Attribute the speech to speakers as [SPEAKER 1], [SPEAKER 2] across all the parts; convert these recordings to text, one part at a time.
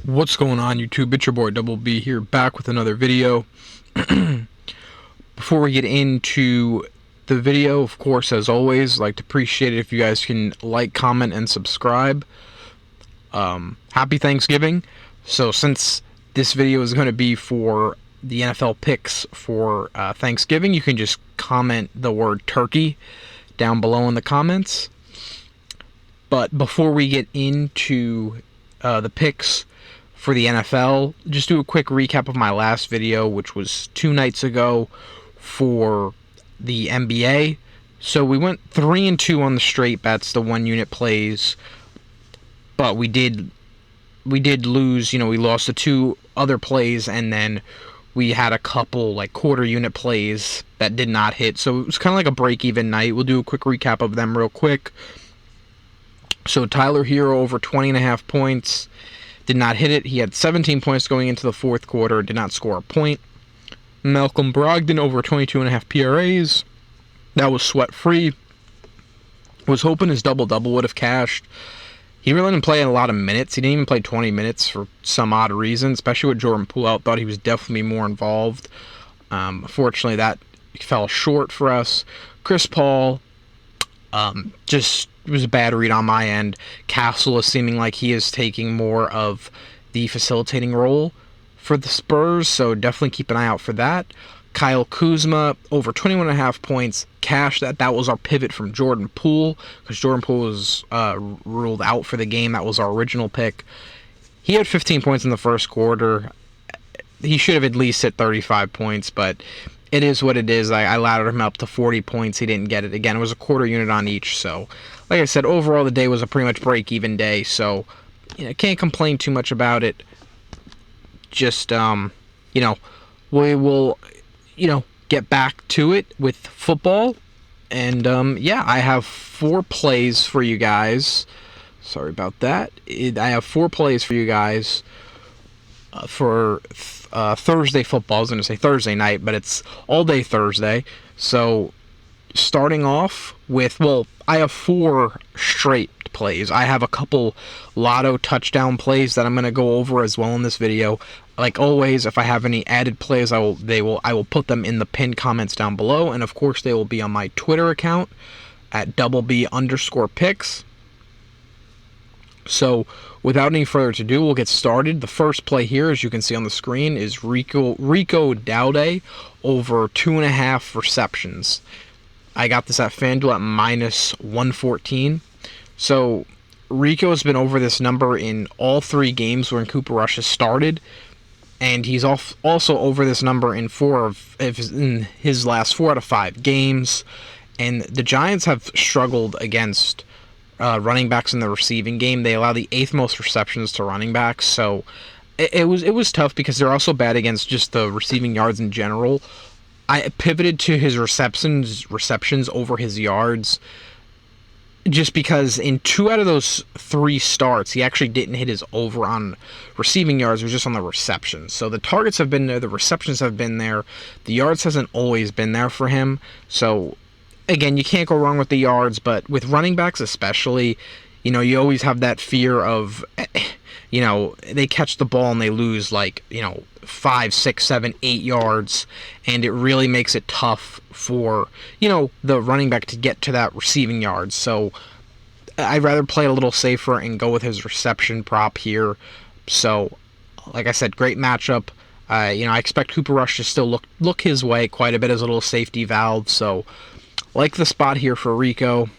[SPEAKER 1] What's going on, YouTube? It's your boy Double B here, back with another video. Before we get into the video, of course, as always, I'd like to appreciate it if you guys can like, comment, and subscribe. Happy Thanksgiving. So since this video is going to be for the NFL picks for Thanksgiving, you can just comment the word turkey down below in the comments. But before we get into the picks for the NFL, just do a quick recap of my last video, which was 2 nights ago for the NBA. So we went 3-2 on the straight bets, the 1-unit plays, but we did lose. We lost the 2 other plays, and then we had a couple like quarter-unit plays that did not hit. So it was kind of like a break-even night. We'll do a quick recap of them real quick. So Tyler Hero over 20.5 points. Did not hit it. He had 17 points going into the fourth quarter. Did not score a point. Malcolm Brogdon over 22.5 PRAs. That was sweat-free. Was hoping his double-double would have cashed. He really didn't play a lot of minutes. He didn't even play 20 minutes for some odd reason, especially with Jordan Poole out. Thought he was definitely more involved. Unfortunately, that fell short for us. Chris Paul, just it was a bad read on my end. Castle is seeming like he is taking more of the facilitating role for the Spurs, so definitely keep an eye out for that. Kyle Kuzma, over 21.5 points. Cash that was our pivot from Jordan Poole, because Jordan Poole was ruled out for the game. That was our original pick. He had 15 points in the first quarter. He should have at least hit 35 points, but it is what it is. I laddered him up to 40 points. He didn't get it. Again, it was a quarter unit on each. So, like I said, overall the day was a pretty much break-even day. So, can't complain too much about it. Just, we will, get back to it with football. And, yeah, I have 4 plays for you guys. Sorry about that. I have 4 plays for you guys for Thursday football. I was going to say Thursday night, but it's all day Thursday. So starting off with, I have 4 straight plays. I have a couple lotto touchdown plays that I'm going to go over as well in this video. Like always, if I have any added plays, I will put them in the pinned comments down below, and of course they will be on my Twitter account at @BB_picks. So, without any further ado, we'll get started. The first play here, as you can see on the screen, is Rico Dowday over 2.5 receptions. I got this at FanDuel at -114. So, Rico has been over this number in all 3 games when Cooper Rush has started, and he's also over this number in in his last 4 out of 5 games. And the Giants have struggled against running backs in the receiving game. They allow the 8th most receptions to running backs, so it was tough because they're also bad against just the receiving yards in general. I pivoted to his receptions over his yards, just because in 2 out of those 3 starts, he actually didn't hit his over on receiving yards. It was just on the receptions. So the targets have been there, the receptions have been there, the yards hasn't always been there for him. So again, you can't go wrong with the yards, but with running backs especially, you always have that fear of, they catch the ball and they lose 5, 6, 7, 8 yards, and it really makes it tough for, the running back to get to that receiving yards. So I'd rather play a little safer and go with his reception prop here. So, like I said, great matchup. I expect Cooper Rush to still look his way quite a bit as a little safety valve, so like the spot here for Rico.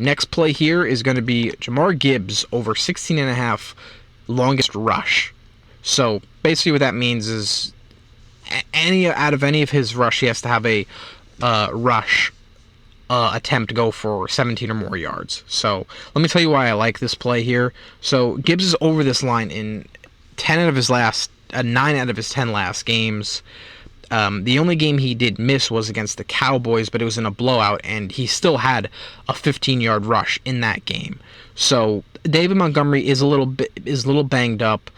[SPEAKER 1] Next play here is going to be Jahmyr Gibbs over 16.5 longest rush. So basically what that means is out of any of his rush, he has to have a rush attempt to go for 17 or more yards. So let me tell you why I like this play here. So Gibbs is over this line in 9 out of his 10 last games. The only game he did miss was against the Cowboys, but it was in a blowout, and he still had a 15-yard rush in that game. So David Montgomery is a little banged up.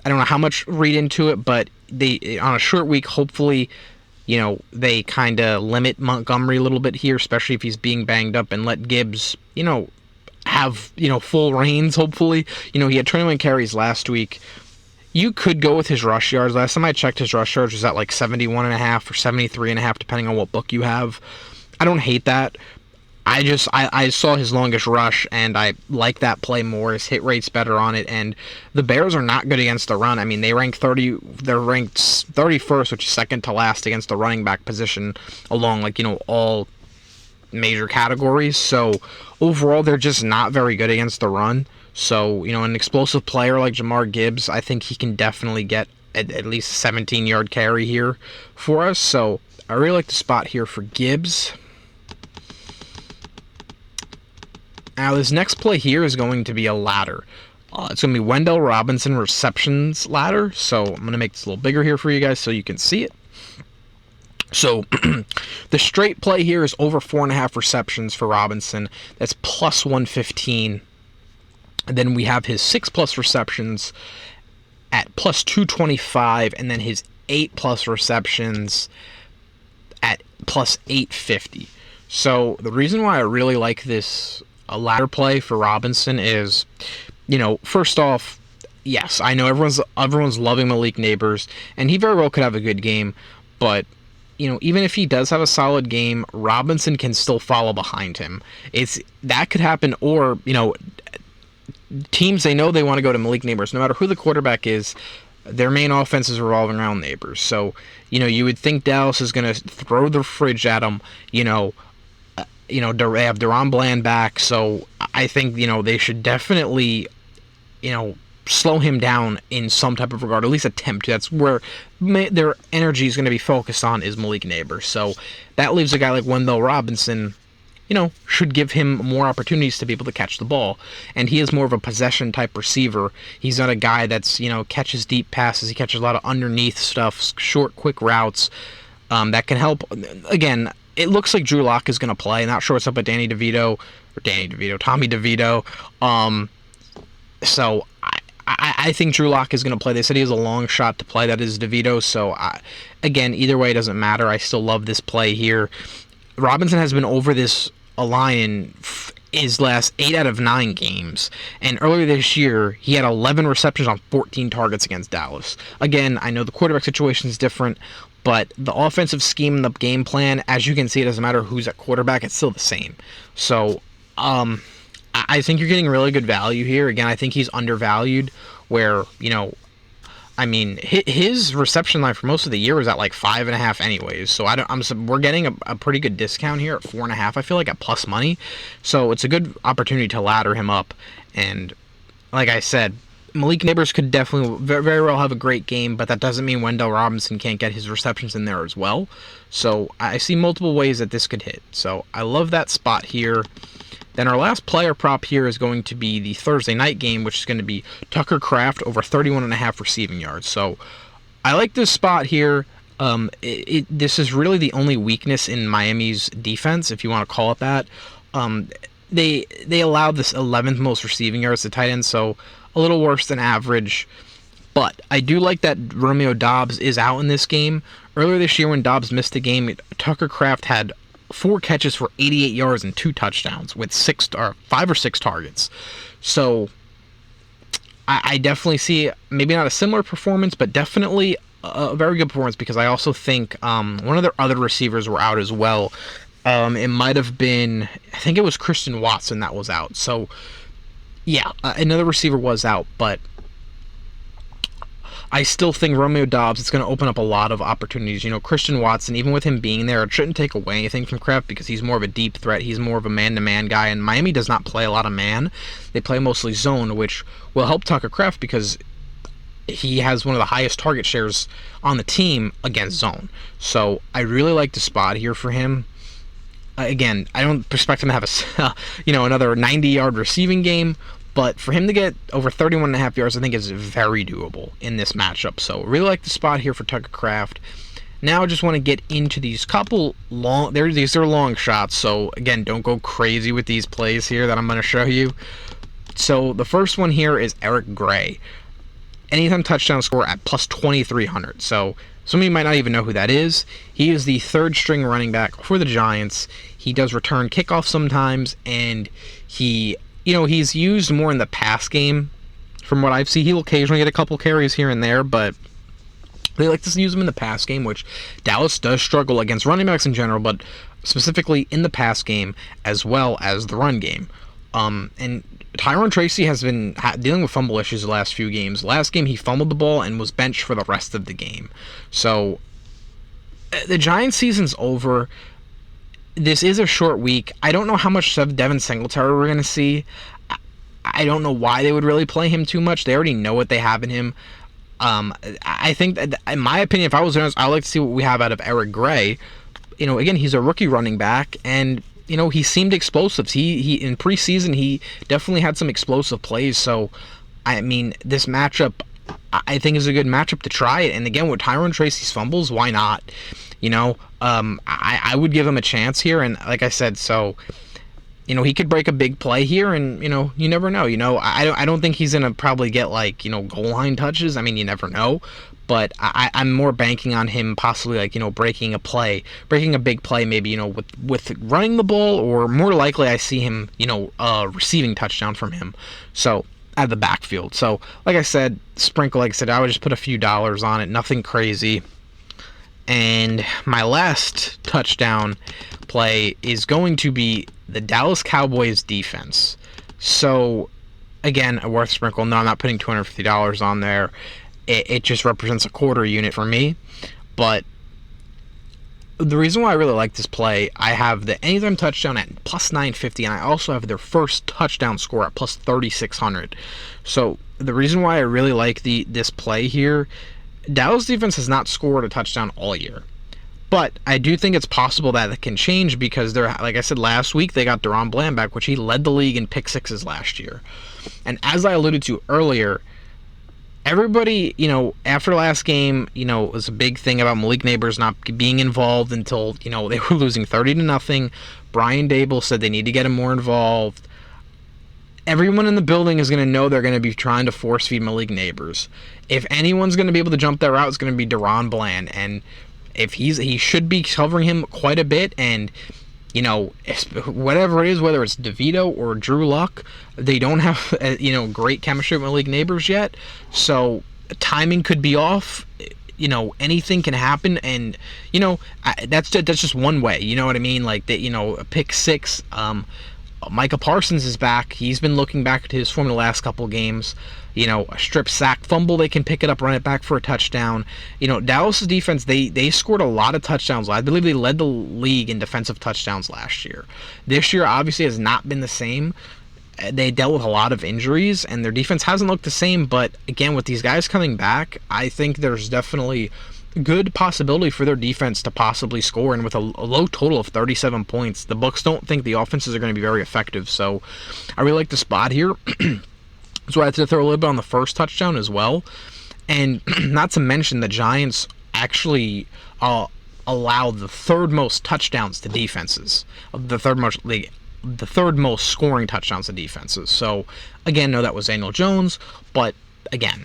[SPEAKER 1] I don't know how much read into it, but they on a short week, hopefully, they kind of limit Montgomery a little bit here, especially if he's being banged up, and let Gibbs, have, full reins, hopefully. He had 21 carries last week. You could go with his rush yards. Last time I checked, his rush yards was at like 71.5 or 73.5, depending on what book you have. I don't hate that. I saw his longest rush, and I like that play more. His hit rate's better on it, and the Bears are not good against the run. I mean, they're ranked 31st, which is second to last against the running back position, along all major categories. So overall, they're just not very good against the run. So an explosive player like Jahmyr Gibbs, I think he can definitely get at least a 17-yard carry here for us. So I really like the spot here for Gibbs. Now, this next play here is going to be a ladder. It's going to be Wendell Robinson receptions ladder. So I'm going to make this a little bigger here for you guys so you can see it. So the straight play here is over 4.5 receptions for Robinson. That's plus 115. And then we have his 6+ receptions at plus 225. And then his 8+ receptions at plus 850. So the reason why I really like this a ladder play for Robinson is, first off, yes, I know everyone's loving Malik Neighbors, and he very well could have a good game, but even if he does have a solid game, Robinson can still follow behind him. That could happen, or teams, they know they want to go to Malik Neighbors, no matter who the quarterback is. Their main offense is revolving around Neighbors, so you would think Dallas is going to throw the fridge at him. They have Deron Bland back, so I think, they should definitely, slow him down in some type of regard, at least attempt to. That's where their energy is going to be focused on, is Malik Neighbors. So that leaves a guy like Wendell Robinson, should give him more opportunities to be able to catch the ball. And he is more of a possession-type receiver. He's not a guy that's, catches deep passes. He catches a lot of underneath stuff, short, quick routes that can help. Again, it looks like Drew Lock is going to play. Not sure what's up with Tommy DeVito. So I think Drew Lock is going to play. They said he has a long shot to play. That is DeVito. So, again, either way, it doesn't matter. I still love this play here. Robinson has been over this line in his last 8 out of 9 games. And earlier this year, he had 11 receptions on 14 targets against Dallas. Again, I know the quarterback situation is different, but the offensive scheme and the game plan, as you can see, it doesn't matter who's at quarterback, it's still the same. So, I think you're getting really good value here. Again, I think he's undervalued, where, his reception line for most of the year was at like 5.5 anyways. So we're getting a pretty good discount here at 4.5. I feel like at plus money. So it's a good opportunity to ladder him up. And like I said, Malik Neighbors could definitely very well have a great game, but that doesn't mean Wendell Robinson can't get his receptions in there as well. So I see multiple ways that this could hit. So I love that spot here. Then our last player prop here is going to be the Thursday night game, which is going to be Tucker Kraft over 31.5 receiving yards. So I like this spot here. This is really the only weakness in Miami's defense, if you want to call it that. They allowed this 11th most receiving yards to tight end, so a little worse than average. But I do like that Romeo Doubs is out in this game. Earlier this year when Doubs missed the game, Tucker Kraft had 4 catches for 88 yards and 2 touchdowns with 5 or 6 targets. So I definitely see maybe not a similar performance, but definitely a very good performance, because I also think one of their other receivers were out as well. It might have been, I think it was Christian Watson that was out. So yeah, another receiver was out, but I still think Romeo Doubs, it's going to open up a lot of opportunities. Christian Watson, even with him being there, it shouldn't take away anything from Kraft, because he's more of a deep threat. He's more of a man-to-man guy, and Miami does not play a lot of man. They play mostly zone, which will help Tucker Kraft because he has one of the highest target shares on the team against zone. So I really like the spot here for him. Again, I don't expect him to have another 90-yard receiving game, but for him to get over 31.5 yards, I think is very doable in this matchup. So really like the spot here for Tucker Kraft. Now I just want to get into these couple long, these are long shots, so again, don't go crazy with these plays here that I'm going to show you. So the first one here is Eric Gray. Anytime touchdown score at plus 2,300. So some of you might not even know who that is. He is the 3rd string running back for the Giants. He does return kickoffs sometimes, and he he's used more in the pass game. From what I've seen, he'll occasionally get a couple carries here and there, but they like to use him in the pass game, which Dallas does struggle against running backs in general, but specifically in the pass game as well as the run game. And Tyrone Tracy has been dealing with fumble issues the last few games. Last game, he fumbled the ball and was benched for the rest of the game. So the Giants' season's over. This is a short week. I don't know how much Devin Singletary we're going to see. I don't know why they would really play him too much. They already know what they have in him. I think, that, in my opinion, if I was honest, I'd like to see what we have out of Eric Gray. Again, he's a rookie running back, and he seemed explosive. He in preseason, he definitely had some explosive plays. So, I mean, this matchup, I think, is a good matchup to try it. And again, with Tyrone Tracy's fumbles, why not? I would give him a chance here. And like I said, so he could break a big play here, and you never know. I don't think he's gonna probably get goal line touches. I mean, you never know. But I'm more banking on him possibly breaking a big play, maybe with running the ball, or more likely I see him receiving touchdown from him. So at the backfield. So like I said, I would just put a few dollars on it, nothing crazy. And my last touchdown play is going to be the Dallas Cowboys defense. So again, a worth sprinkle. No, I'm not putting $250 on there. It just represents a quarter unit for me. But the reason why I really like this play, I have the anytime touchdown at plus 950, and I also have their first touchdown score at plus 3,600. So the reason why I really like this play here, Dallas defense has not scored a touchdown all year. But I do think it's possible that it can change, because they're, like I said last week, they got Deron Bland back, which he led the league in pick sixes last year. And as I alluded to earlier, everybody, after last game, it was a big thing about Malik Neighbors not being involved until, they were losing 30-0. Brian Dable said they need to get him more involved. Everyone in the building is going to know they're going to be trying to force feed Malik Neighbors. If anyone's going to be able to jump that route, it's going to be Deron Bland. And if he should be covering him quite a bit, and whatever it is, whether it's DeVito or Drew Luck, they don't have great chemistry with Malik Neighbors yet. So timing could be off. Anything can happen, and that's just one way. You know what I mean? Like that. A pick six. Micah Parsons is back. He's been looking back to his form in the last couple games. A strip sack fumble, they can pick it up, run it back for a touchdown. Dallas' defense, they scored a lot of touchdowns. I believe they led the league in defensive touchdowns last year. This year, obviously, has not been the same. They dealt with a lot of injuries, and their defense hasn't looked the same. But again, with these guys coming back, I think there's definitely good possibility for their defense to possibly score, and with a low total of 37 points, the books don't think the offenses are going to be very effective. So I really like the spot here. So I had to throw a little bit on the first touchdown as well. And not to mention, the Giants actually allow the third most touchdowns to defenses, the third most scoring touchdowns to defenses. So again, no, that was Daniel Jones, but again,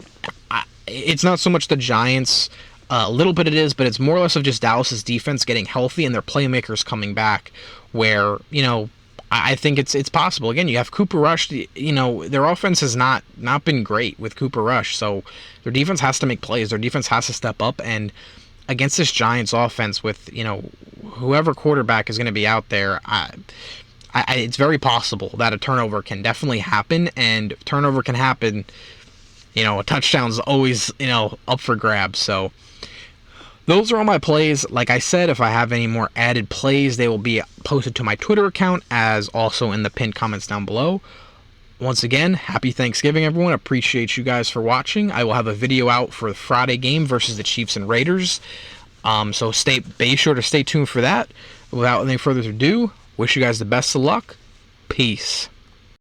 [SPEAKER 1] it's not so much the Giants. A little bit it is, but it's more or less of just Dallas's defense getting healthy and their playmakers coming back, where, I think it's possible. Again, you have Cooper Rush, their offense has not been great with Cooper Rush, so their defense has to make plays, their defense has to step up, and against this Giants offense with, whoever quarterback is going to be out there, it's very possible that a turnover can definitely happen, and if turnover can happen, a touchdown's always, up for grabs. So those are all my plays. Like I said, if I have any more added plays, they will be posted to my Twitter account, as also in the pinned comments down below. Once again, happy Thanksgiving, everyone. Appreciate you guys for watching. I will have a video out for the Friday game versus the Chiefs and Raiders. So be sure to stay tuned for that. Without any further ado, wish you guys the best of luck. Peace.